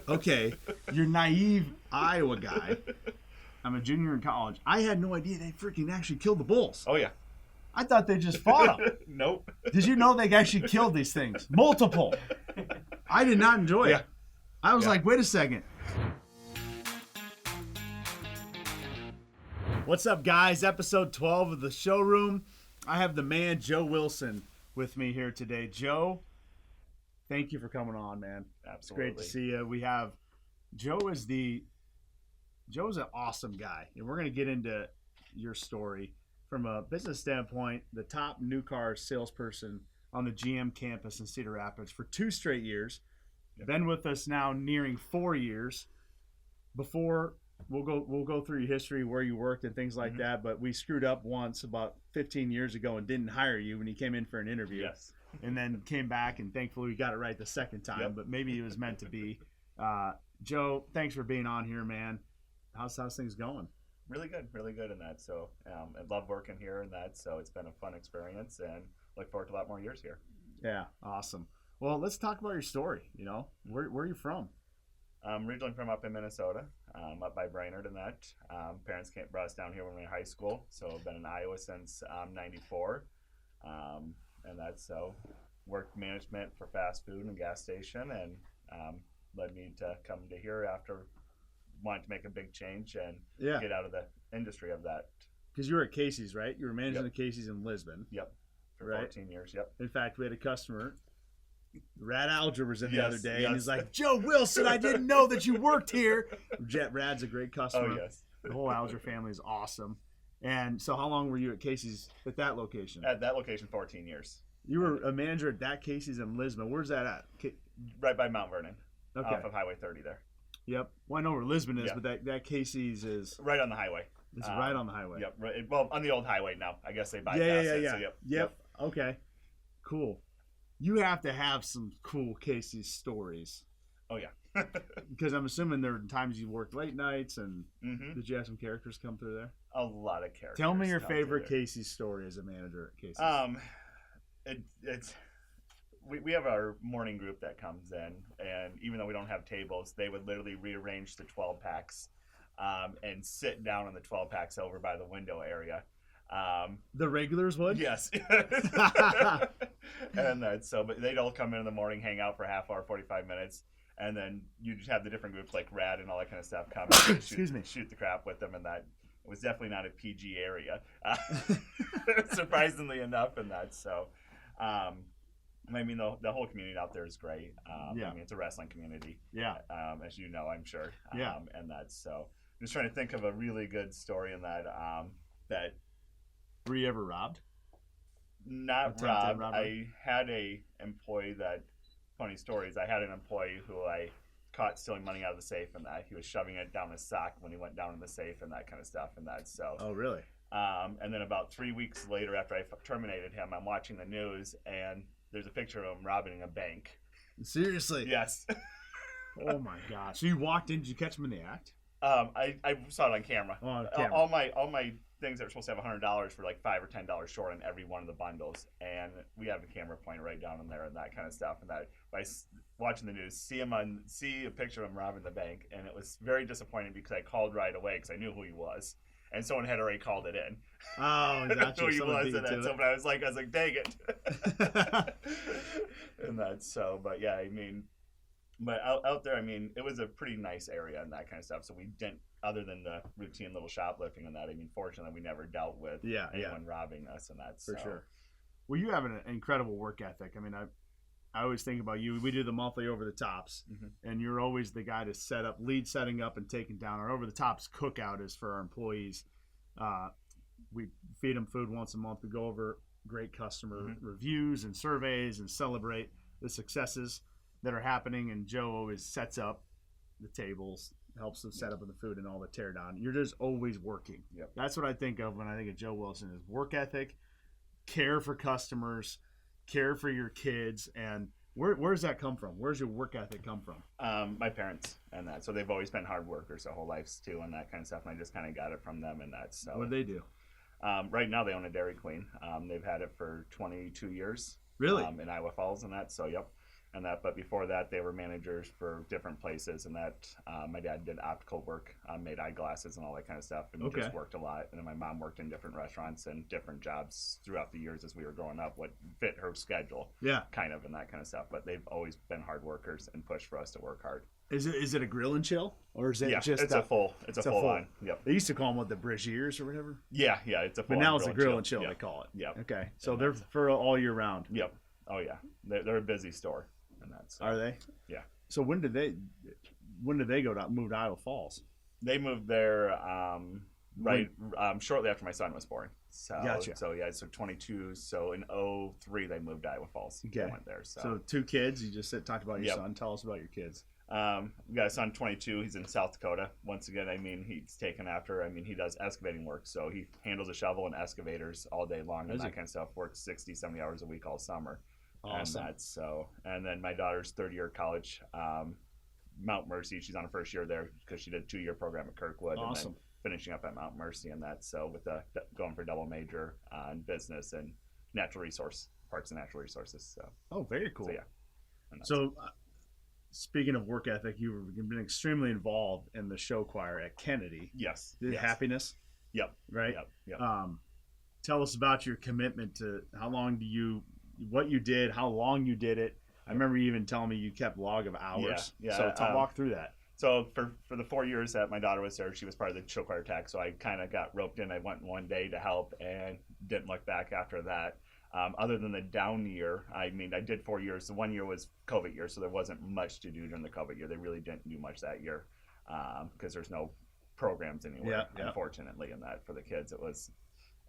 Okay, you're naive Iowa guy. I'm a junior in college. I had no idea they freaking actually killed the bulls. Oh yeah. I thought they just fought them. Nope. Did you know they actually killed these things? Multiple. I did not enjoy it. I was like, wait a second. What's up, guys? Episode 12 of the Showroom. I have the man, Joe Wilson, with me here today. Joe, thank you for coming on, man. Absolutely. It's great to see you. We have Joe's an awesome guy, and we're going to get into your story from a business standpoint. The top new car salesperson on the GM campus in Cedar Rapids for 2 straight years. Yep. Been with us now nearing 4 years. Before we'll go through your history, where you worked and things like that, but we screwed up once about 15 years ago and didn't hire you when you came in for an interview. Yes. And then came back, and thankfully we got it right the second time. Yep. But maybe it was meant to be. Joe, thanks for being on here, man. How's things going? Really good in that. So I love working here and that. So it's been a fun experience, and look forward to a lot more years here. Yeah, awesome. Well, let's talk about your story. You know, where are you from? I'm originally from up in Minnesota, up by Brainerd and that. Parents brought us down here when we were in high school. So I've been in Iowa since '94, and that's so worked management for fast food and gas station, and led me to come to here after wanting to make a big change and get out of the industry of that. Because you were at Casey's, right? You were managing the Casey's in Lisbon. Yep. For 14 years, yep. In fact, we had a customer, Rad Alger, was in the other day, and he's yes. like, Joe Wilson, I didn't know that you worked here. Rad's a great customer. Oh, yes. The whole Alger family is awesome. And so how long were you at Casey's at that location? At that location, 14 years. You were a manager at that Casey's in Lisbon. Where's that at? Right by Mount Vernon, okay. Off of Highway 30 there. Yep. Well, I know where Lisbon is, but that Casey's is... Right on the highway. It's right on the highway. Yep. Right, well, on the old highway now. I guess they bypassed it. Yeah. So yep. Okay. Cool. You have to have some cool Casey's stories. Oh, yeah. Because I'm assuming there are times you worked late nights, and did you have some characters come through there? A lot of characters. Tell me your favorite Casey's story as a manager at Casey's. We have our morning group that comes in, and even though we don't have tables, they would literally rearrange the 12 packs and sit down on the 12 packs over by the window area. The regulars would? Yes. And that's so, but they'd all come in the morning, hang out for a half hour, 45 minutes, and then you just have the different groups like Rad and all that kind of stuff come and shoot the crap with them, and that it was definitely not a PG area, surprisingly enough, and that so. I mean, the whole community out there is great. I mean, it's a wrestling community. Yeah. As you know, I'm sure. Yeah. And that's so. I'm just trying to think of a really good story in that. That. Were you ever robbed? Not robbed. I had a employee that. Funny stories. I had an employee who I caught stealing money out of the safe, and that he was shoving it down his sock when he went down in the safe, and that kind of stuff, and that so. Oh, really? And then about 3 weeks later, after I terminated him, I'm watching the news, and there's a picture of him robbing a bank. Seriously? Yes. Oh my gosh! So you walked in? Did you catch him in the act? I saw it on camera. Oh, on camera. All my things that were supposed to have $100 were like $5 or $10 short on every one of the bundles, and we have a camera pointed right down in there and that kind of stuff. And that by watching the news, see a picture of him robbing the bank, and it was very disappointing because I called right away because I knew who he was. And someone had already called it in. Oh, that's who he was, and that. So, but I was like, dang it. And that's so, but yeah, I mean, but out there, I mean, it was a pretty nice area and that kind of stuff. So we didn't, other than the routine little shoplifting and that. I mean, fortunately, we never dealt with anyone robbing us and that. For sure. Well, you have an incredible work ethic. I mean, I always think about you. We do the monthly over the tops, and you're always the guy to setting up and taking down. Our over the tops cookout is for our employees. We feed them food once a month. We go over great customer reviews and surveys and celebrate the successes that are happening. And Joe always sets up the tables, helps them set up with the food and all the tear down. You're just always working. Yep. That's what I think of when I think of Joe Wilson: is work ethic, care for customers, care for your kids. And where does that come from? Where's your work ethic come from? My parents and that. So they've always been hard workers their whole lives too, and that kind of stuff. And I just kind of got it from them and that. So what do they do? Right now they own a Dairy Queen. They've had it for 22 years. Really? In Iowa Falls and that. So yep. and that. But before that, they were managers for different places, and that my dad did optical work, made eyeglasses and all that kind of stuff, and just worked a lot. And then my mom worked in different restaurants and different jobs throughout the years as we were growing up, what fit her schedule, kind of, and that kind of stuff. But they've always been hard workers and pushed for us to work hard. Is it a grill and chill, or is it just it's a full on. Yep. They used to call them what, the braziers or whatever. Yeah, it's a full. But now it's a grill and chill. They call it. Yep. Okay, so they're for all year round. Yep. Oh yeah, they're a busy store, and that's. Are they? Yeah. So when did they move to Iowa Falls? They moved there shortly after my son was born. So, gotcha. So 22. So in 2003 they moved to Iowa Falls. Okay. They went there. So 2 kids. You just talked about your son. Tell us about your kids. We got a son, 22. He's in South Dakota. Once again, I mean, he's taken after. I mean, he does excavating work, so he handles a shovel and excavators all day long and that kind of stuff. Works 60, 70 hours a week all summer. Awesome. And then my daughter's third year of college, Mount Mercy. She's on her first year there because she did a 2-year program at Kirkwood. Awesome. And then finishing up at Mount Mercy and that. So with going for double major in business and parks and natural resources. So. Very cool. So yeah. So. Speaking of work ethic, you've been extremely involved in the show choir at Kennedy. Yes. Happiness. Yep. Right. Yep. Tell us about your commitment to what you did, how long you did it. I remember you even telling me you kept log of hours. Yeah. So walk through that. So for the 4 years that my daughter was there, she was part of the show choir tech. So I kind of got roped in. I went one day to help and didn't look back after that. Other than the down year, I mean, I did 4 years. The 1 year was COVID year, so there wasn't much to do during the COVID year. They really didn't do much that year because there's no programs anywhere, unfortunately, in that for the kids. It was,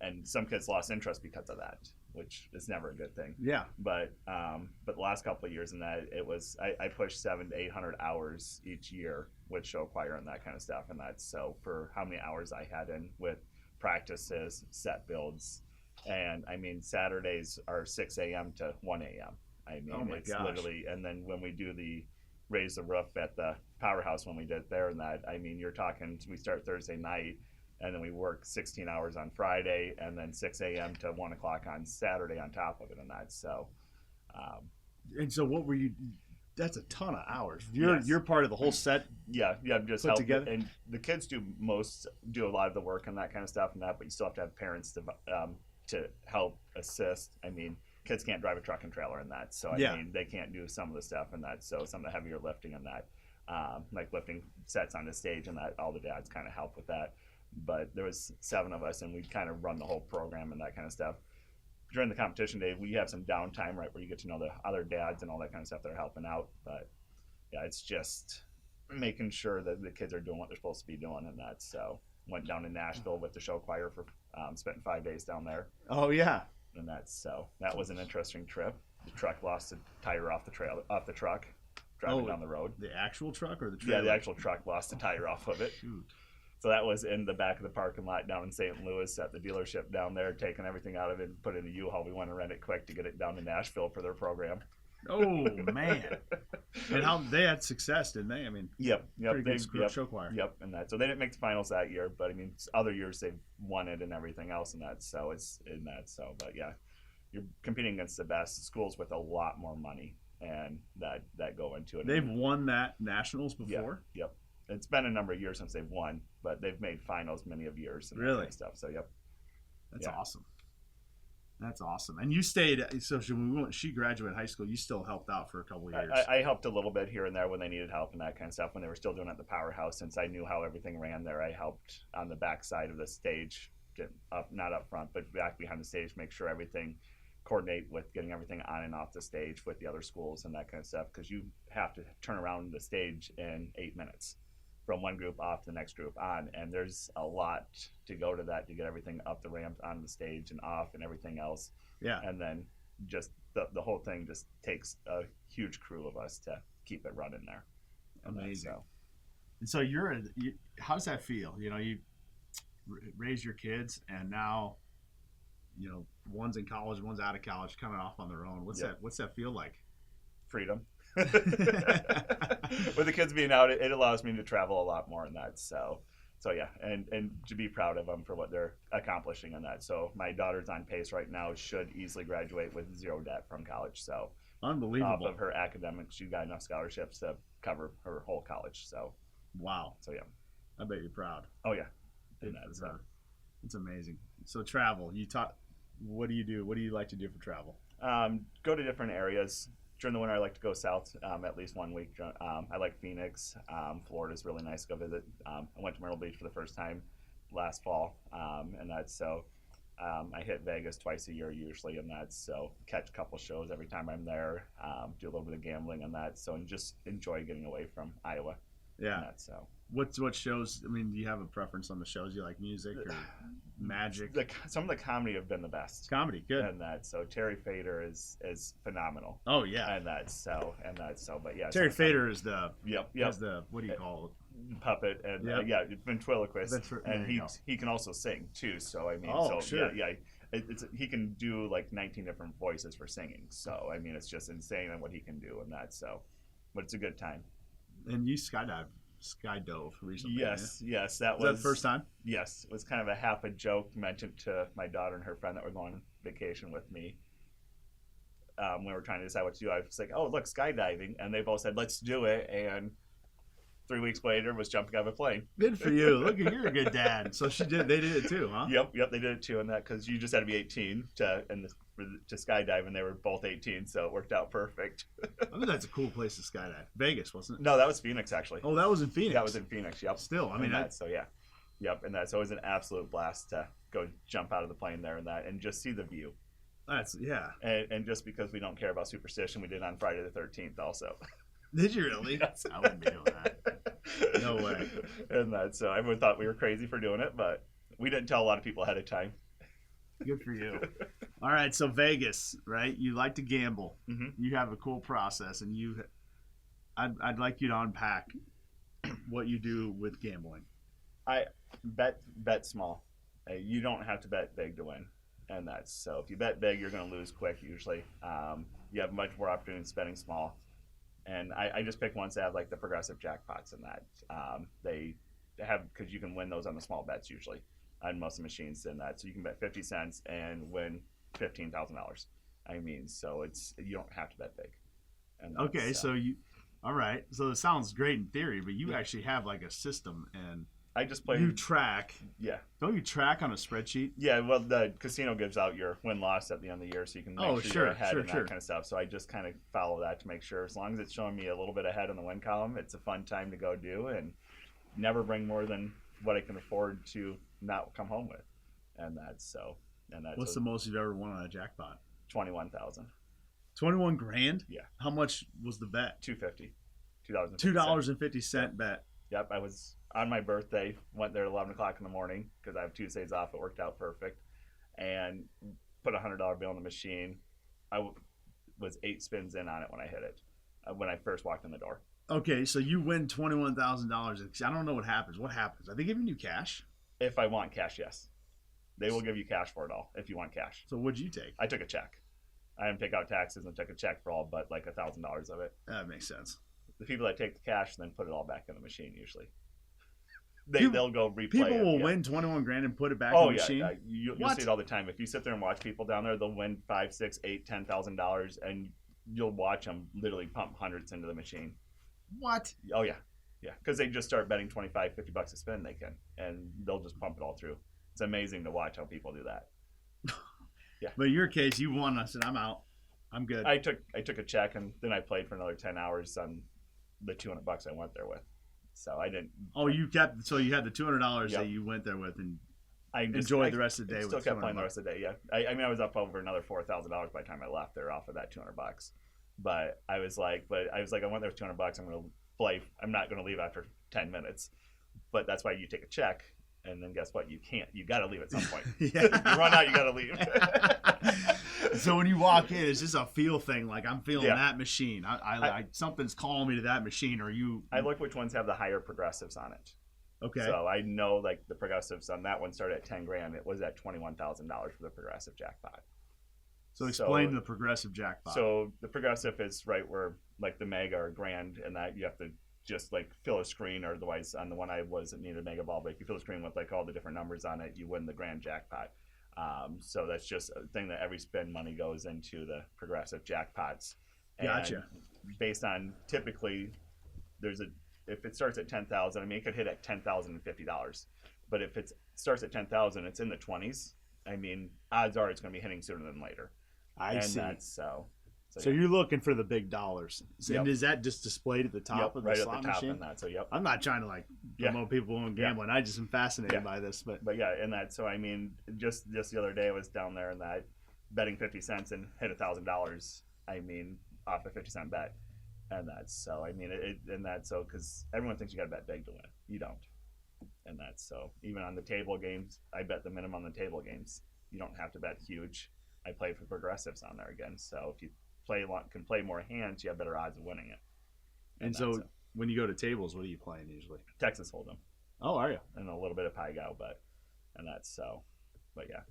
and some kids lost interest because of that, which is never a good thing. Yeah. But the last couple of years in that, it was I pushed 700 to 800 hours each year with show choir and that kind of stuff, and that's so for how many hours I had in with practices, set builds. And I mean, Saturdays are 6 a.m. to 1 a.m. I mean, it's literally, and then when we do the raise the roof at the powerhouse, when we did it there and that, I mean, you're talking, we start Thursday night and then we work 16 hours on Friday and then 6 a.m. to 1 o'clock on Saturday on top of it and that. So, and so what were you, that's a ton of hours. You're part of the whole set. Yeah. Just put help together. And the kids do a lot of the work and that kind of stuff and that, but you still have to have parents to help assist. I mean, kids can't drive a truck and trailer in that, so I mean, they can't do some of the stuff in that. So some of the heavier lifting in that, like lifting sets on the stage and that, all the dads kind of help with that. But there was 7 of us, and we kind of run the whole program and that kind of stuff. During the competition day, we have some downtime, right, where you get to know the other dads and all that kind of stuff that are helping out. But yeah, it's just making sure that the kids are doing what they're supposed to be doing and that. So went down to Nashville with the show choir for spent 5 days down there. Oh yeah. And that was an interesting trip. The truck lost a tire off the truck driving down the road. The actual truck or the trailer? Yeah, the actual truck lost a tire off of it. Shoot. So that was in the back of the parking lot down in St. Louis at the dealership down there, taking everything out of it and put it in a U-Haul. We went and rent it quick to get it down to Nashville for their program. Oh man! And how they had success, didn't they? I mean, yep. Pretty good show choir. Yep, and that. So they didn't make the finals that year, but I mean, other years they've won it and everything else, and that. So it's in that. So, but yeah, you're competing against the best schools with a lot more money, and that go into it. They've won that nationals before. Yep. It's been a number of years since they've won, but they've made finals many of years. And really? That kind of stuff. So yep. That's awesome. That's awesome. And you stayed, so when she graduated high school, you still helped out for a couple of years. I helped a little bit here and there when they needed help and that kind of stuff. When they were still doing it at the powerhouse, since I knew how everything ran there, I helped on the back side of the stage, not up front, but back behind the stage, make sure everything coordinate with getting everything on and off the stage with the other schools and that kind of stuff, because you have to turn around the stage in 8 minutes from one group off to the next group on, and there's a lot to go to that to get everything up the ramp, on the stage and off and everything else. Yeah. And then just the whole thing just takes a huge crew of us to keep it running there. Amazing. And so how does that feel? You know, you raise your kids and now, you know, one's in college, one's out of college, coming off on their own. What's that feel like? Freedom. With the kids being out, it allows me to travel a lot more in that. So yeah, and to be proud of them for what they're accomplishing in that. So my daughter's on pace right now, should easily graduate with 0 debt from college. So off Unbelievable. of her academics. She got enough scholarships to cover her whole college. So Wow. yeah. I bet you're proud. Oh yeah. It's amazing. So travel. You taught. What do you do? What do you like to do for travel? Go to different areas. During the winter, I like to go south at least 1 week. I like Phoenix. Florida's really nice to go visit. I went to Myrtle Beach for the first time last fall, and that's so. I hit Vegas twice a year usually, and that's so catch a couple shows every time I'm there. Do a little bit of gambling and that, so and just enjoy getting away from Iowa. Yeah. And that's so. What shows? I mean, do you have a preference on the shows? You like music or magic? Some of the comedy have been the best. Comedy, good. And that so Terry Fader is phenomenal. Oh yeah. And that's so. But yeah. Terry Fader is the Yep. is the what do you call it? Puppet and Yep. ventriloquist, and he can also sing too. So I mean, sure. He can do like 19 different voices for singing. So I mean, it's just insane on what he can do, and that so. But it's a good time. And you skydove recently. Yes, yeah? yes, that was that the first time? Yes, it was kind of a half a joke mentioned to my daughter and her friend that were going on vacation with me. When we were trying to decide what to do, I was like, "Oh, look, skydiving," and they both said, "Let's do it." And 3 weeks later, was jumping out of a plane. Good for you. Look, you're a good dad. So they did it too, huh? Yep, they did it too, and that because you just had to be 18 to skydive, and they were both 18, so it worked out perfect. I think that's a cool place to skydive. Vegas, wasn't it? No, that was Phoenix actually. Oh, that was in Phoenix. That was in Phoenix. Yep. Still, I mean, Yep, and that's always an absolute blast to go jump out of the plane there and just see the view. And just because we don't care about superstition, we did on Friday the 13th also. Did you really? Yes. I wouldn't be doing that. No way. And that's so everyone thought we were crazy for doing it, but we didn't tell a lot of people ahead of time. Good for you. All right, so Vegas, right? You like to gamble. Mm-hmm. You have a cool process, and I'd like you to unpack what you do with gambling. I bet small. You don't have to bet big to win, and that's so. If you bet big, you're going to lose quick usually. You have much more opportunity spending small. And I just picked ones that have like the progressive jackpots and that they have because you can win those on the small bets usually on most of the machines and that. So you can bet 50 cents and win $15,000. I mean, so you don't have to bet big. And okay, so all right. So it sounds great in theory, but you actually have like a system and I just play. You track. Yeah. Don't you track on a spreadsheet? Yeah. Well, the casino gives out your win-loss at the end of the year, so you can make sure you're ahead and that kind of stuff. So I just kind of follow that to make sure, as long as it's showing me a little bit ahead in the win column, it's a fun time to go do, and never bring more than what I can afford to not come home with, and that's so. And that's what's the most you've ever won on a jackpot? 21,000. 21 grand? Yeah. How much was the bet? $2.50. $2.50 bet. Yep, I was on my birthday, went there at 11 o'clock in the morning because I have Tuesdays off. It worked out perfect. And put a $100 bill in the machine. I was 8 spins in on it when I hit it, when I first walked in the door. Okay, so you win $21,000. I don't know what happens. What happens? Are they giving you cash? If I want cash, yes. They will give you cash for it all if you want cash. So what'd you take? I took a check. I didn't take out taxes and took a check for all but like $1,000 of it. That makes sense. The people that take the cash then put it all back in the machine usually. They'll go replay people will it, win 21 grand and put it back in the machine. Yeah. You'll see it all the time. If you sit there and watch people down there, they'll win $5, $6, $8, $10,000, and you'll watch them literally pump hundreds into the machine. What? Oh yeah, because they just start betting $25, $50 a spin. They can, and they'll just pump it all through. It's amazing to watch how people do that. Yeah. But in your case, you won. I said, I'm out. I'm good. I took a check, and then I played for another 10 hours on the $200 I went there with. So I didn't. Oh, you had the $200 that you went there with, and I enjoyed the rest of the day. Still kept playing the rest of the day. Yeah, I mean, I was up over another $4,000 by the time I left there off of that $200. But I was like, I went there with $200. I'm going to play. I'm not going to leave after 10 minutes. But that's why you take a check, and then guess what? You can't. You got to leave at some point. If you run out, you got to leave. So when you walk in, it's just a feel thing. Like I'm feeling that machine. I something's calling me to that machine. Or you? I look which ones have the higher progressives on it. Okay. So I know like the progressives on that one started at 10 grand. It was at $21,000 for the progressive jackpot. So explain the progressive jackpot. So the progressive is right where like the mega or grand, and that you have to just like fill a screen, or otherwise on the one I was, it needed a mega ball, but if you fill a screen with like all the different numbers on it, you win the grand jackpot. So that's just a thing that every spin money goes into the progressive jackpots. And Gotcha. based on typically, if it starts at 10,000, I mean, it could hit at $10,050. But if it starts at 10,000, it's in the 20s. I mean, odds are it's going to be hitting sooner than later. I see. That's so. So you're looking for the big dollars. Yep. And is that just displayed at the top of the right slot at the top machine? And that. So I'm not trying to promote people on gambling. I just am fascinated by this. But yeah, and that. So I mean, just the other day I was down there and that betting 50 cents and hit $1,000. I mean, off a 50-cent bet, and that's so. I mean, so because everyone thinks you got to bet big to win. You don't. And that's so. Even on the table games, I bet the minimum on the table games. You don't have to bet huge. I play for progressives on there again. So if you can play more hands, you have better odds of winning it. And so when you go to tables, what are you playing usually? Texas Hold'em. Oh, are you? And a little bit of Pai Gow, and that's so. But yeah,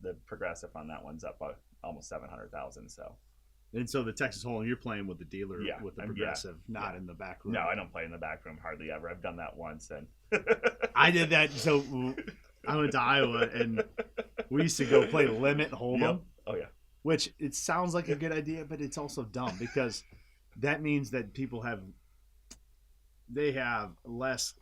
the progressive on that one's up by almost 700,000. So. And so the Texas Hold'em, you're playing with the dealer, with the progressive, not in the back room. No, I don't play in the back room hardly ever. I've done that once, and I did that. So I went to Iowa, and we used to go play limit Hold'em. Yep. Oh yeah. Which it sounds like a good idea, but it's also dumb because that means that people have less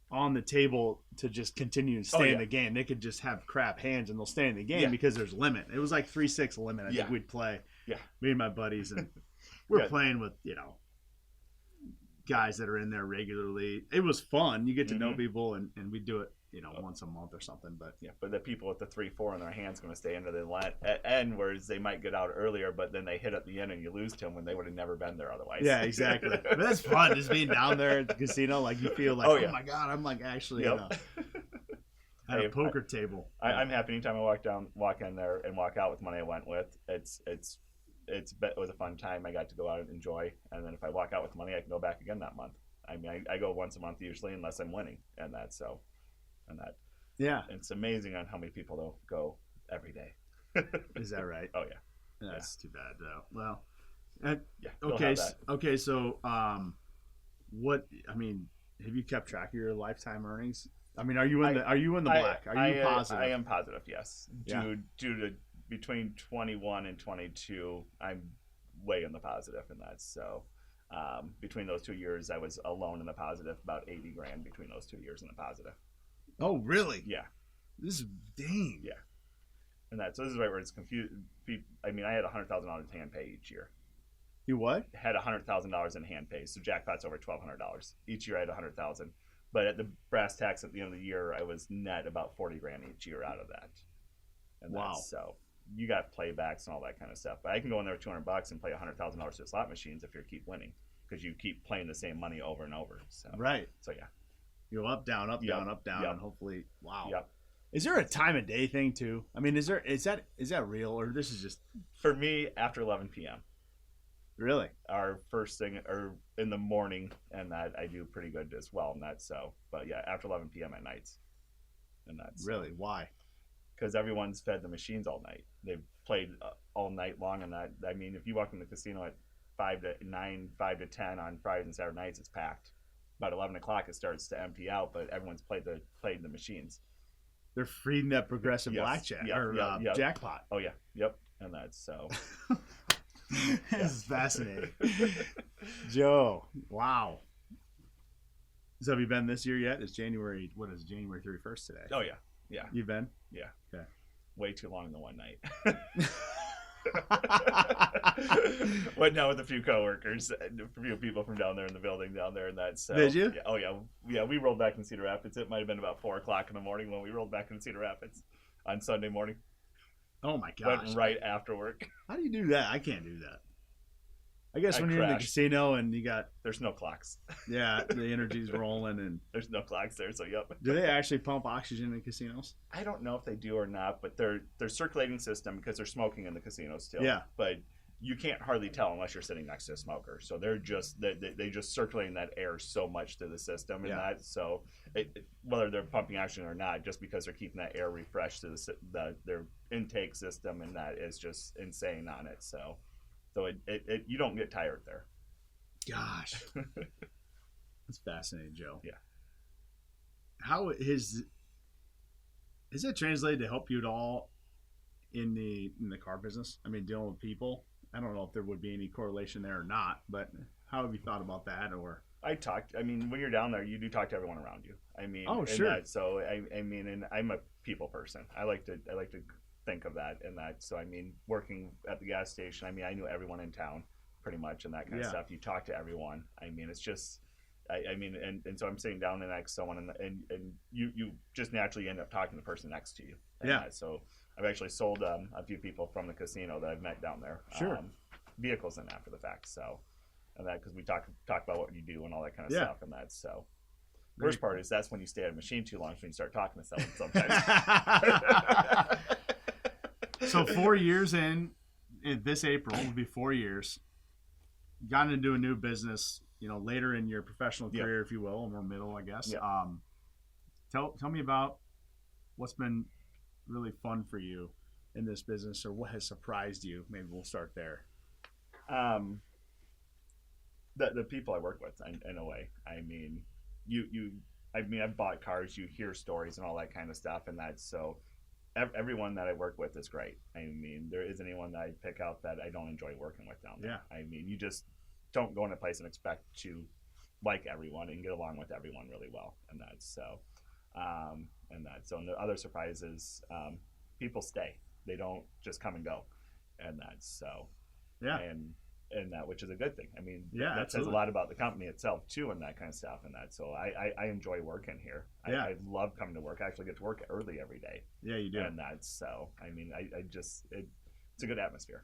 on the table to just continue to stay in the game. They could just have crap hands and they'll stay in the game because there's limit. It was like 3-6 limit. I think we'd play. Yeah. Me and my buddies, and we're playing with guys that are in there regularly. It was fun. You get to know people, and we do it once a month or something. But but the people with the 3-4 in their hands going to stay into the end, whereas they might get out earlier, but then they hit at the end and you lose to them when they would have never been there otherwise. Yeah, exactly. But that's fun, just being down there at the casino. Like you feel like, oh my god, I'm like actually at a poker table. I'm happy anytime I walk in there and walk out with money I went with. It was a fun time. I got to go out and enjoy, and then if I walk out with money, I can go back again that month. I mean, I go once a month usually, unless I'm winning, and that's so. And that, it's amazing on how many people don't go every day. Is that right? Oh yeah, that's too bad though. Well, okay. So, what? I mean, have you kept track of your lifetime earnings? I mean, are you in the black? Are you positive? I am positive. Yes. Due to between 21 and 22, I'm way in the positive, and that's so. Between those 2 years, I was alone in the positive, about 80 grand between those 2 years in the positive. Oh, really? Yeah. This is dang. Yeah. And so this is right where it's confused. I mean, I had $100,000 in hand pay each year. You what? Had $100,000 in hand pay, so jackpot's over $1,200 each year. I had $100,000, but at the brass tacks at the end of the year, I was net about 40 grand each year out of that. And wow. So you got playbacks and all that kind of stuff. But I can go in there with $200 and play $100,000 to slot machines if you keep winning, because you keep playing the same money over and over. So right. So yeah. You go up, down, up, down, up, down, and hopefully, wow. Yep. Is there a time of day thing too? I mean, is that real, or this is just for me after 11 p.m. Really? Our first thing, or in the morning, and that I do pretty good as well, and that's so. But yeah, after 11 p.m. at nights, and that's really why? Because everyone's fed the machines all night. They've played all night long, and that. I mean, if you walk in the casino at 5 to 9, 5 to 10 on Fridays and Saturday nights, it's packed. About 11 o'clock, it starts to empty out, but everyone's played the machines. They're feeding that progressive blackjack jackpot. Oh yeah, yep, and that's so. This is fascinating. Joe, wow. So have you been this year yet? It's January 31st today. Oh yeah, yeah. You've been? Yeah. Okay. Way too long in the one night. Went down with a few coworkers, a few people from down there in the building down there, and that's. Did you? Yeah, oh yeah. We rolled back in Cedar Rapids. It might have been about 4:00 in the morning when we rolled back in Cedar Rapids on Sunday morning. Oh my gosh! Went right after work. How do you do that? I can't do that. I guess when you're in the casino and you got there's no clocks. Yeah, the energy's rolling and there's no clocks there. So yep. Do they actually pump oxygen in casinos? I don't know if they do or not, but they're circulating system because they're smoking in the casino still. Yeah. But you can't hardly tell unless you're sitting next to a smoker. So they're just they just circulating that air so much through the system, and that so whether they're pumping oxygen or not, just because they're keeping that air refreshed to their intake system, and that is just insane on it. So it you don't get tired there. Gosh, that's fascinating, Joe. Yeah. How is that translated to help you at all in the car business? I mean, dealing with people I don't know if there would be any correlation there or not, but how have you thought about that? Or I mean, when you're down there, you do talk to everyone around you. I mean, oh, sure. So I mean, and I'm a people person. I like to think of that and that. So I mean, working at the gas station, I mean, I knew everyone in town pretty much and that kind of stuff. You talk to everyone. I mean, it's just, I mean, and so I'm sitting down next to someone, and you just naturally end up talking to the person next to you. So I've actually sold a few people from the casino that I've met down there. Sure. Vehicles and after the fact. So, and that because we talk about what you do and all that kind of stuff and that. So, worst part is that's when you stay at a machine too long, so you start talking to someone sometimes. So 4 years in this April will be 4 years. Got into a new business, later in your professional career, if you will, or more middle, I guess. Tell me about what's been really fun for you in this business, or what has surprised you. Maybe we'll start there. The people I work with, in a way. I mean, I've bought cars. You hear stories and all that kind of stuff, and that so. Everyone that I work with is great. I mean, there isn't anyone that I pick out that I don't enjoy working with down there. I mean, you just don't go in a place and expect to like everyone and get along with everyone really well, and that so, and the other surprise is people stay. They don't just come and go, and that so, and that, which is a good thing. I mean, that says a lot about the company itself too, and that kind of stuff, and that. So I enjoy working here. I love coming to work. I actually get to work early every day. Yeah, you do. And that. So I mean, it's a good atmosphere.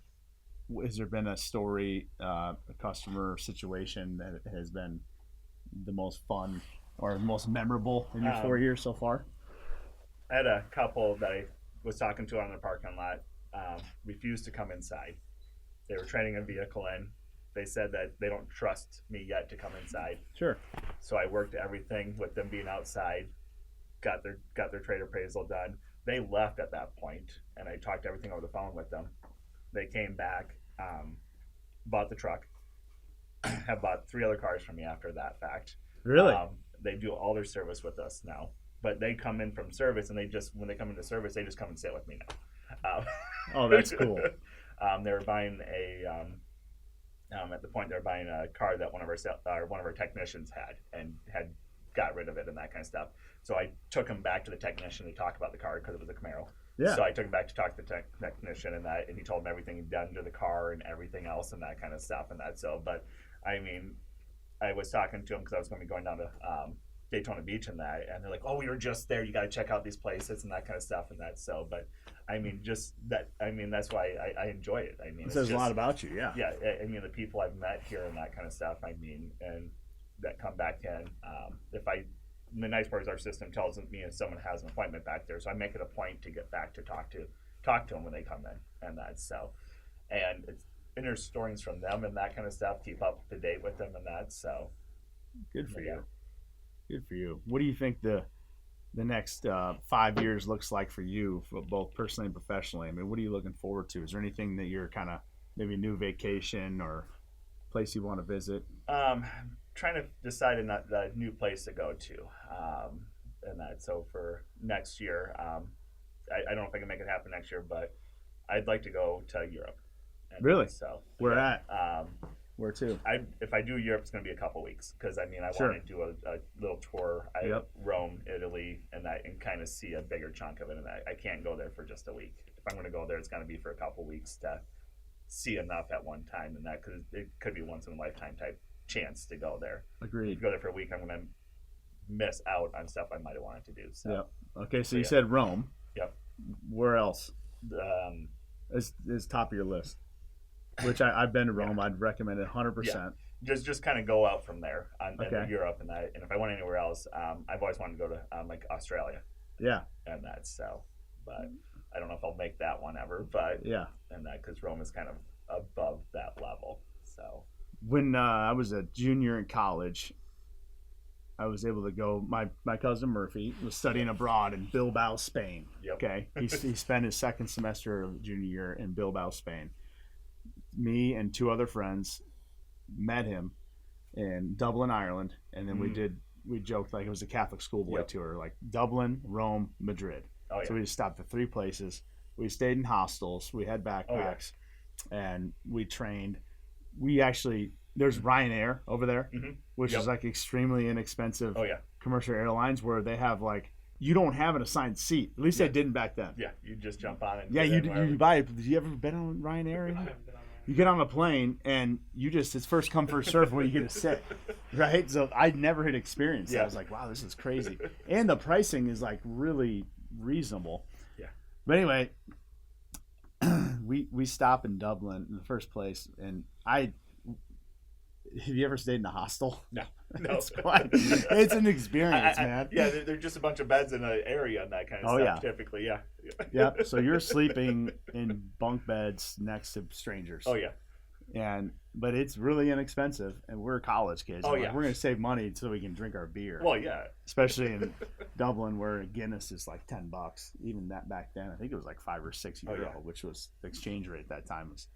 Has there been a story, a customer situation that has been the most fun or most memorable in your 4 years so far? I had a couple that I was talking to on the parking lot refused to come inside. They were trading a vehicle in. They said that they don't trust me yet to come inside. Sure. So I worked everything with them being outside, got their trade appraisal done. They left at that point, and I talked everything over the phone with them. They came back, bought the truck, have bought 3 other cars from me after that fact. Really? They do all their service with us now. But they come in from service, and when they come into service, they just come and sit with me now. Oh, that's cool. They were buying at the point they were buying a car that one of our technicians had got rid of it and that kind of stuff. So I took him back to the technician to talk about the car because it was a Camaro. Yeah. So I took him back to talk to the technician and he told him everything he'd done to the car and everything else and that kind of stuff and that. So, but I mean, I was talking to him because I was going to be going down to Daytona Beach and that, and they're like, "Oh, we were just there. You got to check out these places and that kind of stuff and that." So, but I mean, just that. I mean, that's why I enjoy it. I mean, it says a lot about you. Yeah. Yeah. I mean, the people I've met here and that kind of stuff. I mean, and that come back in. The nice part is our system tells me if someone has an appointment back there, so I make it a point to get back to talk to them when they come in and that. So, and there's stories from them and that kind of stuff. Keep up to date with them and that. So, good for you. Good for you. What do you think the next 5 years looks like for you, for both personally and professionally? I mean, what are you looking forward to? Is there anything that you're kind of maybe new vacation or place you want to visit? Trying to decide a new place to go to, and that. So for next year, I don't know if I can make it happen next year, but I'd like to go to Europe. Really? So where at? Where to? If I do Europe, it's going to be a couple weeks because I mean I want to do a little tour. Rome, Italy, and kind of see a bigger chunk of it. And I can't go there for just a week. If I'm going to go there, it's going to be for a couple weeks to see enough at one time, and that because it could be once in a lifetime type chance to go there. Agreed. If you go there for a week, I'm going to miss out on stuff I might have wanted to do. So. Yep. Okay, so you said Rome. Yep. Where else? Is top of your list? Which I've been to Rome. I'd recommend it 100%. Just kind of go out from there into Europe and that. And if I went anywhere else, I've always wanted to go to like Australia. Yeah. And that. So, but I don't know if I'll make that one ever. But and that because Rome is kind of above that level. So when I was a junior in college, I was able to go. My cousin Murphy was studying abroad in Bilbao, Spain. Yep. Okay. He spent his second semester of junior year in Bilbao, Spain. Me and 2 other friends met him in Dublin, Ireland, and then we joked like it was a Catholic schoolboy tour, like Dublin, Rome, Madrid. So we just stopped at 3 places. We stayed in hostels. We had backpacks, and we trained. We actually there's Ryanair over there, which is like extremely inexpensive. Oh yeah. Commercial airlines where they have like you don't have an assigned seat. At least they didn't back then. Yeah, you just jump on it. Yeah, you buy it. Did you ever been on Ryanair? You get on a plane and you just it's first come first serve where you get to sit, right? So I never had experienced that. I was like, wow, this is crazy, and the pricing is like really reasonable. Yeah. But anyway, we stop in Dublin in the first place, and have you ever stayed in a hostel? No. It's an experience, man. Yeah, they're just a bunch of beds in an area and that kind of stuff. Yeah. Typically, yeah. Yep. So you're sleeping in bunk beds next to strangers. Oh yeah. But it's really inexpensive, and we're college kids. Oh yeah. We're gonna save money so we can drink our beer. Well, yeah. Especially in Dublin, where a Guinness is like $10. Even that back then, I think it was like €5 or €6, which was the exchange rate at that time was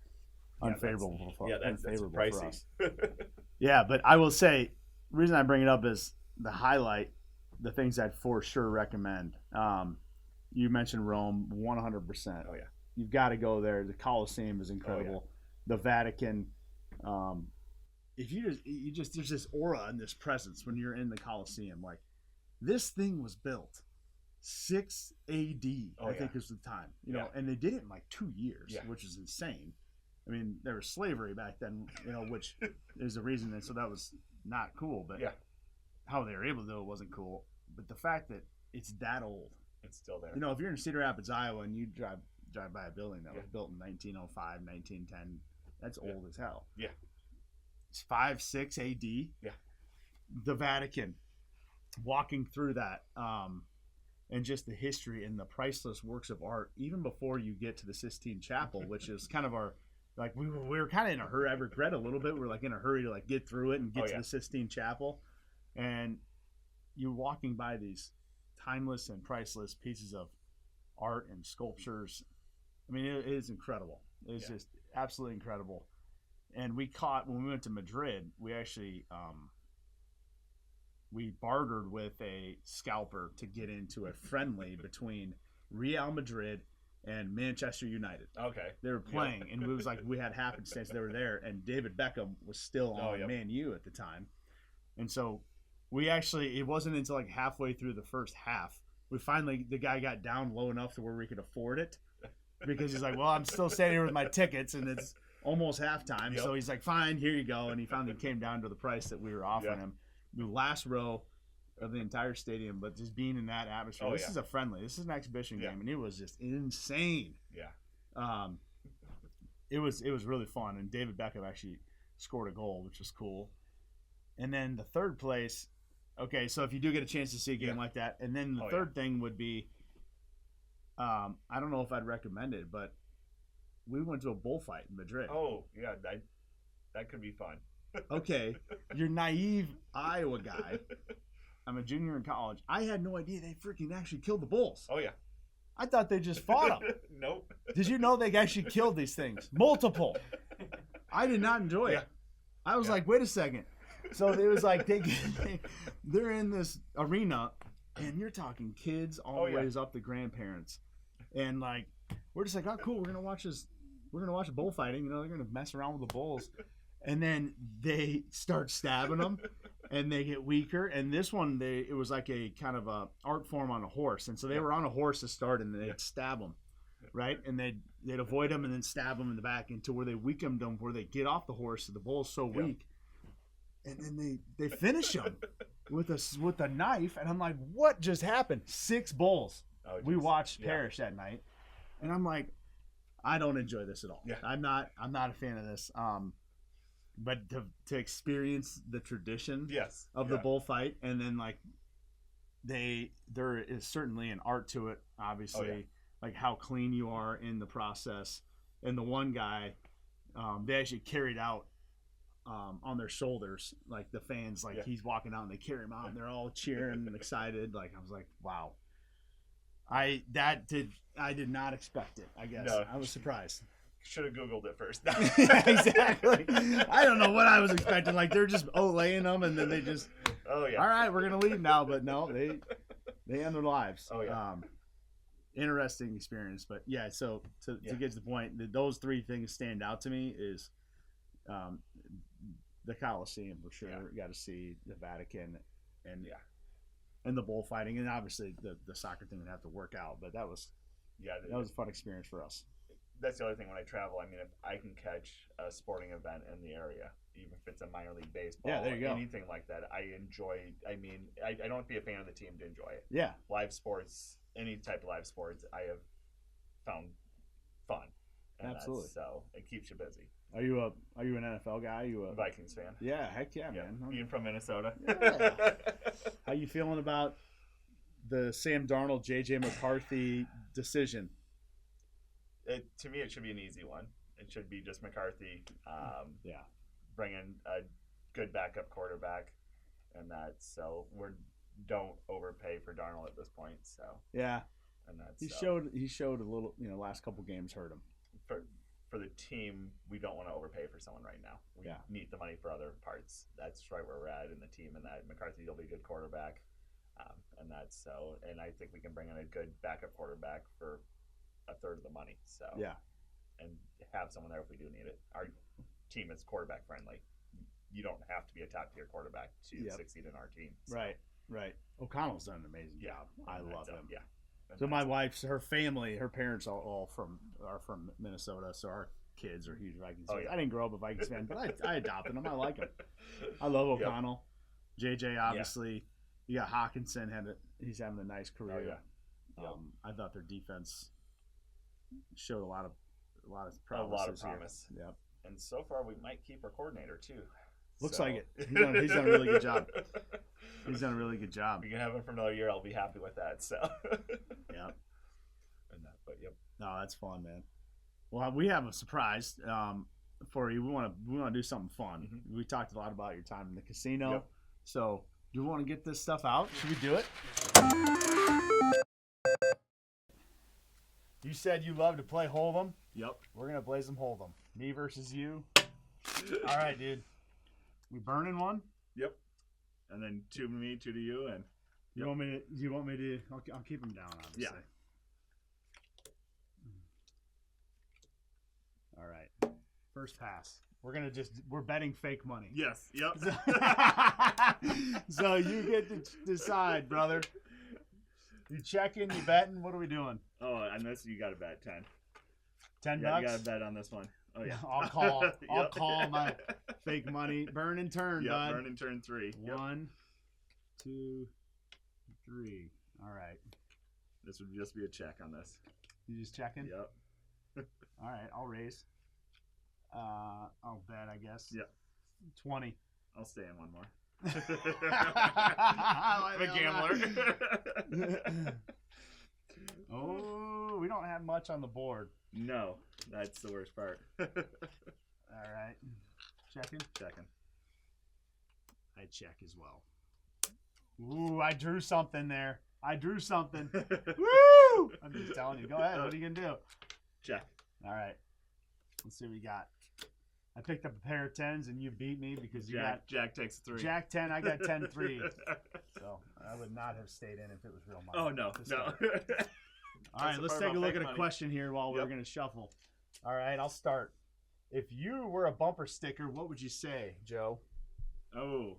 unfavorable. That's pricey. For us. Yeah, but I will say, the reason I bring it up is the highlight, the things I'd for sure recommend. You mentioned Rome, 100%. Oh yeah. You've got to go there. The Colosseum is incredible. Oh, yeah. The Vatican. If you just there's this aura and this presence when you're in the Colosseum. Like this thing was built 6 A.D. I think is the time. You know, and they did it in like 2 years, which is insane. I mean, there was slavery back then, which is the reason, and so that was not cool. But how they were able to do it wasn't cool. But the fact that it's that old, it's still there. If you're in Cedar Rapids, Iowa, and you drive by a building that was built in 1905, 1910, that's old as hell. Yeah, it's 5, 6 A.D. Yeah, the Vatican, walking through that, and just the history and the priceless works of art, even before you get to the Sistine Chapel, which is kind of our. Like we were kind of in a hurry. I regret a little bit. We're like in a hurry to like get through it and get to the Sistine Chapel, and you're walking by these timeless and priceless pieces of art and sculptures. I mean, it is incredible. It's just absolutely incredible. And we caught when we went to Madrid. We actually we bartered with a scalper to get into a friendly between Real Madrid and Manchester United. Okay. They were playing, and it was like we had happenstance they were there, and David Beckham was still on Man U at the time. And so we actually, it wasn't until like halfway through the first half, the guy got down low enough to where we could afford it. Because he's like, well, I'm still standing here with my tickets, and it's almost halftime. So he's like, fine, here you go. And he finally came down to the price that we were offering him. The last row of the entire stadium, but just being in that atmosphere. This is a friendly. This is an exhibition game, and it was just insane. Yeah. It was really fun, and David Beckham actually scored a goal, which was cool. And then the third place, okay, so if you do get a chance to see a game like that, and then the third thing would be, I don't know if I'd recommend it, but we went to a bullfight in Madrid. Oh, yeah, that could be fun. Okay, you're naive Iowa guy. I'm a junior in college. I had no idea they freaking actually killed the bulls. Oh, yeah. I thought they just fought them. Nope. Did you know they actually killed these things? Multiple. I did not enjoy it. I was like, wait a second. So it was like they're in this arena, and you're talking kids all the ways up to grandparents. And like we're just like, oh cool, we're gonna watch a bullfighting, they're gonna mess around with the bulls. And then they start stabbing them, and they get weaker. And this one, it was like a kind of a art form on a horse. And so they were on a horse to start, and they'd stab them, right? And they'd avoid them and then stab them in the back until where they weakened them, where they get off the horse. So the bull's so weak, and then they finish them with a knife. And I'm like, what just happened? 6 bulls. We watched perish that night, and I'm like, I don't enjoy this at all. Yeah. I'm not a fan of this. But to experience the tradition of the bullfight, and then like there is certainly an art to it, obviously, like how clean you are in the process. And the one guy, they actually carried out on their shoulders, like the fans, like he's walking out and they carry him out, and they're all cheering and excited. Like I was like, wow, I did not expect it. I guess I was surprised. Should have Googled it first. Yeah, exactly. I don't know what I was expecting. Like they're just laying them, and then they just all right, we're gonna leave now. But no, they end their lives. interesting experience. But yeah, so to get to the point, those three things stand out to me is the Coliseum for sure. Yeah. Got to see the Vatican and the bullfighting, and obviously the soccer thing would have to work out. But that was a fun experience for us. That's the other thing when I travel. I mean, if I can catch a sporting event in the area, even if it's a minor league baseball, there you go. Anything like that, I enjoy. I mean, I don't have to be a fan of the team to enjoy it. Yeah. Live sports, any type of live sports, I have found fun. And absolutely. So it keeps you busy. Are you an NFL guy? Are you a Vikings fan? Yeah, heck yeah, man. Being from Minnesota. Yeah. How you feeling about the Sam Darnold, JJ McCarthy decision? To me, it should be an easy one. It should be just McCarthy. Bring in a good backup quarterback, and so don't overpay for Darnold at this point. So yeah, and he showed a little. Last couple games hurt him. For the team, we don't want to overpay for someone right now. We need the money for other parts. That's right where we're at in the team, and that McCarthy will be a good quarterback, and I think we can bring in a good backup quarterback for a third of the money. So and have someone there if we do need it. Our team is quarterback friendly. You don't have to be a top tier quarterback to succeed in our team. So. Right. O'Connell's done an amazing job. I love him. Yeah. So my wife's, her family, her parents are from Minnesota, so our kids are huge Vikings fans. I didn't grow up a Vikings fan, but I adopted them. I like them. I love O'Connell. JJ, obviously. You got Hawkinson. He's having a nice career. I thought their defense showed a lot of promise. Yep. And so far, we might keep our coordinator too. Looks like it. He's done a really good job. He's done a really good job. We can have him for another year. I'll be happy with that. So. Yeah. Yep. No, that's fun, man. Well, we have a surprise for you. We want to do something fun. Mm-hmm. We talked a lot about your time in the casino. Yep. So, do you want to get this stuff out? Should we do it? You said you love to play Hold'em. Yep. We're gonna play some Hold'em. Me versus you. All right, dude. We burning one? Yep. And then 2 to me, 2 to you, and you want me to? I'll keep them down, obviously. Yeah. All right. First pass. We're betting fake money. Yes. Yep. So you get to decide, brother. You checking? You betting? What are we doing? Oh, and this you got to bet 10. $10. You got to bet on this one. Oh yeah. I'll call my fake money. Burn and turn, bud. Burn and turn 3. 1, 2, 3. All right. This would just be a check on this. You just checking? Yep. All right, I'll raise. I'll bet, I guess. Yep. 20. I'll stay in one more. I'm a gambler. Oh, we don't have much on the board. No, that's the worst part. All right. Checking? Checking. I check as well. Ooh, I drew something there. Woo! I'm just telling you. Go ahead. What are you going to do? Check. All right. Let's see what we got. I picked up a pair of 10s and you beat me because Jack takes 3. Jack 10, I got 10-3. So I would not have stayed in if it was real money. Oh, no. All right, let's take a look at a question here while we're going to shuffle. All right, I'll start. If you were a bumper sticker, what would you say, Joe? Oh.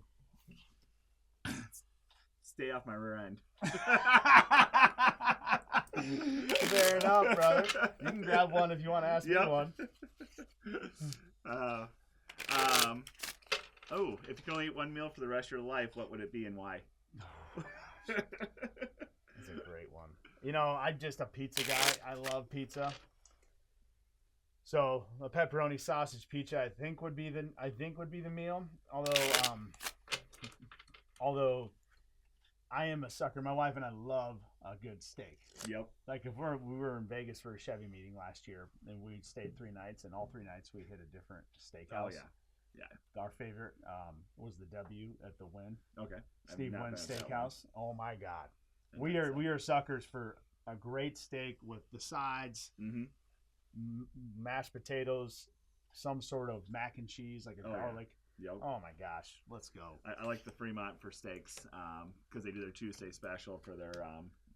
Stay off my rear end. Fair enough, brother. You can grab one if you want to ask me one. If you can only eat one meal for the rest of your life, what would it be and why? That's a great one. I'm just a pizza guy. I love pizza. So a pepperoni sausage pizza, I think would be the meal. Although I am a sucker. My wife and I love a good steak. Yep. Like if we were in Vegas for a Chevy meeting last year, and we stayed 3 nights, and all 3 nights we hit a different steakhouse. Oh yeah. Our favorite was the W at the Wynn. Okay. Steve Wynn Steakhouse. Oh my God. We are suckers for a great steak with the sides, mashed potatoes, some sort of mac and cheese, like a garlic. Yep. Oh my gosh, let's go. I like the Fremont for steaks because they do their Tuesday special for their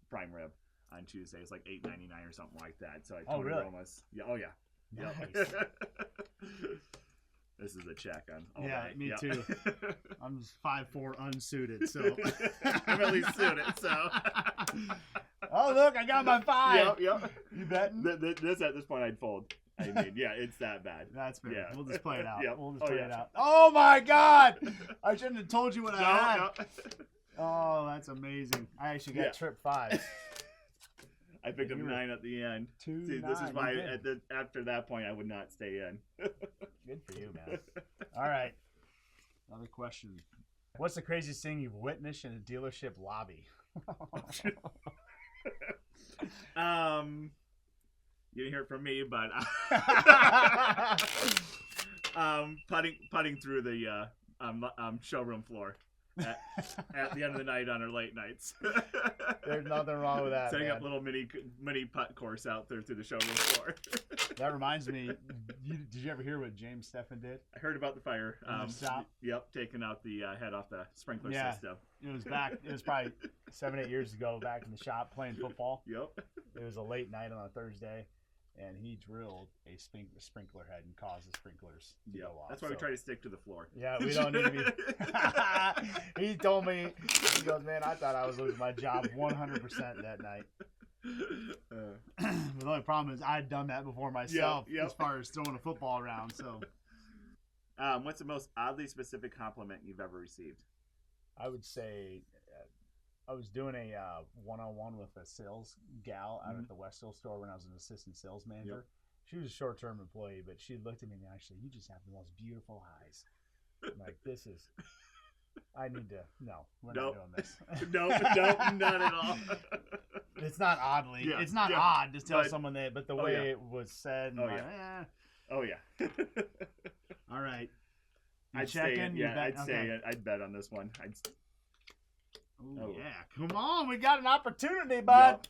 prime rib. on Tuesday. It's like $8.99 or something like that. So I Oh, really? almost. Yeah. Oh yeah. Nice. Yep. This is a check on. All Yeah, right. me Yep. too. I'm just 5'4" unsuited, so I'm at least suited. So. Oh, look, I got my 5. Yep. You betting? This at this point I'd fold. I mean, yeah, it's that bad. That's fair. Yeah. We'll just play it out. Yep. We'll just Oh, play yeah. it out. Oh my God! I shouldn't have told you what I had. No. Oh, that's amazing. I actually got trip 5. I picked up 9 at the end. 2, See, this is 9. why after that point I would not stay in. Good for you, man. All right. Another question. What's the craziest thing you've witnessed in a dealership lobby? You didn't hear it from me, but putting through the showroom floor at the end of the night on our late nights. There's nothing wrong with that. Setting man. up a little mini putt course out there through the showroom floor. That reminds me. Did you ever hear what James Steffen did? I heard about the fire. In the shop? Yep, taking out the head off the sprinkler system. It was back. It was probably 7-8 years ago. Back in the shop playing football. Yep. It was a late night on a Thursday, and he drilled a sprinkler head and caused the sprinklers to go off. That's why we try to stick to the floor. Yeah, we don't need to be. He told me, he goes, man, I thought I was losing my job 100% that night. But the only problem is I had done that before myself as far as throwing a football around. So, what's the most oddly specific compliment you've ever received? I would say I was doing a one-on-one with a sales gal out at the Westfield store when I was an assistant sales manager. Yep. She was a short-term employee, but she looked at me and actually, you just have the most beautiful eyes. I'm like, this is. I need to. No, we're not doing this. No, not at all. It's not oddly. Yeah, it's not odd to tell someone that, but the way it was said. And Oh yeah. All right. I'd checking. say I'd bet on this one. Yeah. Come on, we got an opportunity, bud. Yep.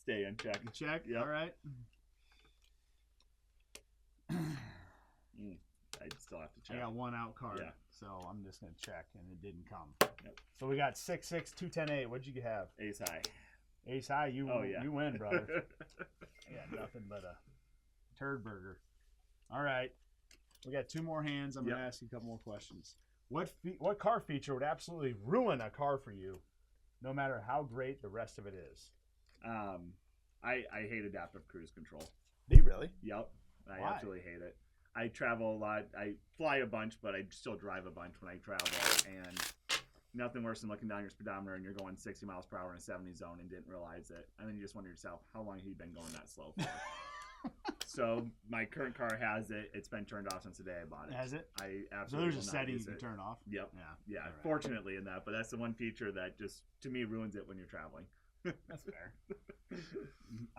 Stay in. Check. Check. Yep. All right. I'd still have to check. I got one out card, so I'm just gonna check, and it didn't come. Yep. So we got 6-6, 2-10-8. What'd you have? Ace high. Ace high. You win, brother. Yeah, nothing but a turd burger. All right, we got 2 more hands. I'm gonna ask you a couple more questions. What car feature would absolutely ruin a car for you, no matter how great the rest of it is? I hate adaptive cruise control. Do you really? Yep. I Why? absolutely hate it. I travel a lot. I fly a bunch, but I still drive a bunch when I travel. And nothing worse than looking down your speedometer and you're going 60 miles per hour in a 70 zone and didn't realize it. And then you just wonder yourself, how long have you been going that slow for? So my current car has it. It's been turned off since the day I bought it. Has it? I absolutely So there's a will not setting you use can it. turn off? Yep. Yeah. All right. Fortunately in that, but that's the one feature that just, to me, ruins it when you're traveling. That's fair.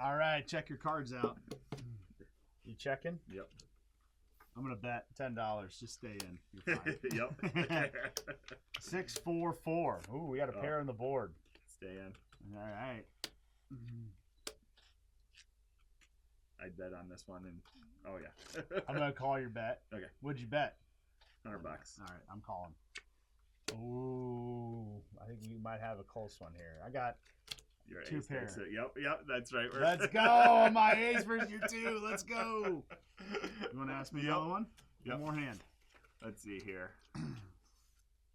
All right, check your cards out. You checking? Yep. I'm gonna bet $10. Just stay in. You're fine. Yep. 6-4-4. Ooh, we got a pair on the board. Stay in. All right. I'd bet on this one, and I'm gonna call your bet. Okay. What'd you bet? $100. All right, I'm calling. Ooh, I think we might have a close one here. I got Your 2 ace pair. takes it. Yep, that's right. Let's go. My ace versus your 2. Let's go. You want to ask me another one? Yep. One more hand. Let's see here.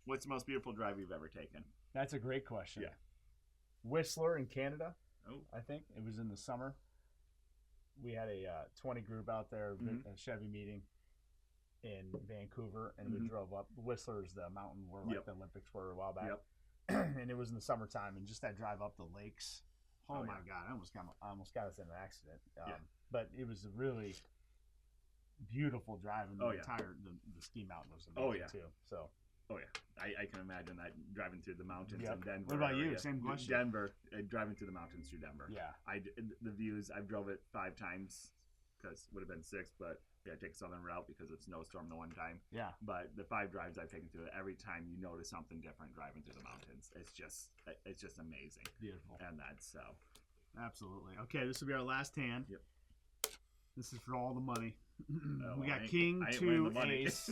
What's the most beautiful drive you've ever taken? That's a great question. Yeah. Whistler in Canada. Oh. I think it was in the summer. We had a 20 group out there, a Chevy meeting in Vancouver, and we drove up. Whistler is the mountain where the Olympics were a while back. Yep. And it was in the summertime, and just that drive up the lakes. Oh my God! I almost got us in an accident. But it was a really beautiful drive, and the ski mountain was amazing too. So. Oh yeah, I can imagine that driving through the mountains in Denver. What about you? Same question. Denver, driving through the mountains through Denver. Yeah. The views. I've drove it 5 times, because it would have been 6, but I take southern route because of snowstorm the one time. Yeah. But the 5 drives I've taken through it, every time you notice something different driving through the mountains. It's just amazing. Beautiful. And that's so. Absolutely. Okay, this will be our last hand. Yep. This is for all the money. We got I King ain't 2 the money. Ace.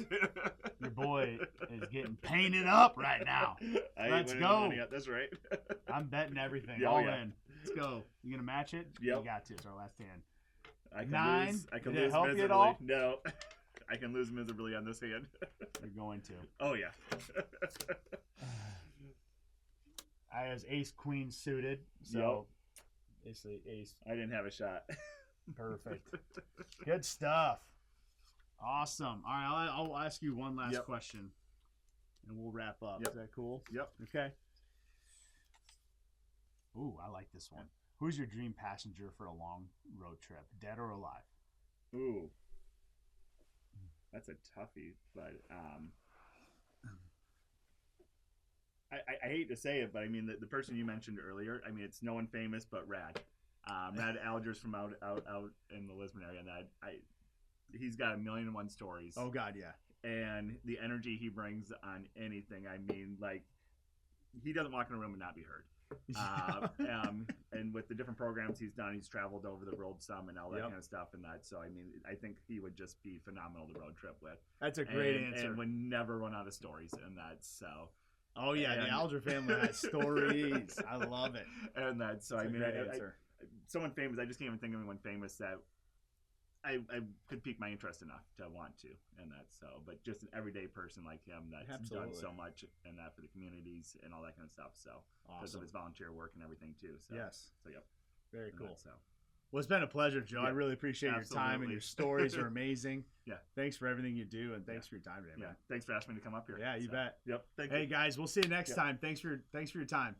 Your boy is getting painted up right now. I Let's ain't winning go. no money yet. That's right. I'm betting everything. Yeah, All yeah. in. Let's go. You gonna match it? Yep. You got to. It's our last hand. I can 9. lose. I can Did it lose help you miserably. at all? No, I can lose miserably on this hand. You're going to. Oh yeah. I has ace queen suited. So basically ace. I didn't have a shot. Perfect. Good stuff. Awesome. All right, I'll ask you one last question, and we'll wrap up. Yep. Is that cool? Yep. Okay. Ooh, I like this one. Who's your dream passenger for a long road trip, dead or alive? Ooh, that's a toughie, but I hate to say it, but I mean the person you mentioned earlier. I mean it's no one famous, but Rad. Rad Algers from out in the Lisbon area, and he's got 1,000,001 stories. Oh God, yeah. And the energy he brings on anything. I mean, like he doesn't walk in a room and not be heard. And with the different programs he's done, he's traveled over the world some and all that kind of stuff and that. So I mean, I think he would just be phenomenal to road trip with. That's a great answer. And would never run out of stories in that. So. Oh yeah, the Alger family has stories. I love it. And that. So That's I mean, answer. Someone famous. I just can't even think of anyone famous that I could pique my interest enough to want to, and that. So, but just an everyday person like him that's done so much and that for the communities and all that kind of stuff. So, because of his volunteer work and everything too. So, yes. So, yep. Very cool. So, well, it's been a pleasure, Joe. I really appreciate your time, and your stories are amazing. Yeah. Thanks for everything you do, and thanks for your time today, man. Thanks for asking me to come up here. Yeah, you bet. Yep. Thank you. Hey guys, we'll see you next time. Thanks for your time.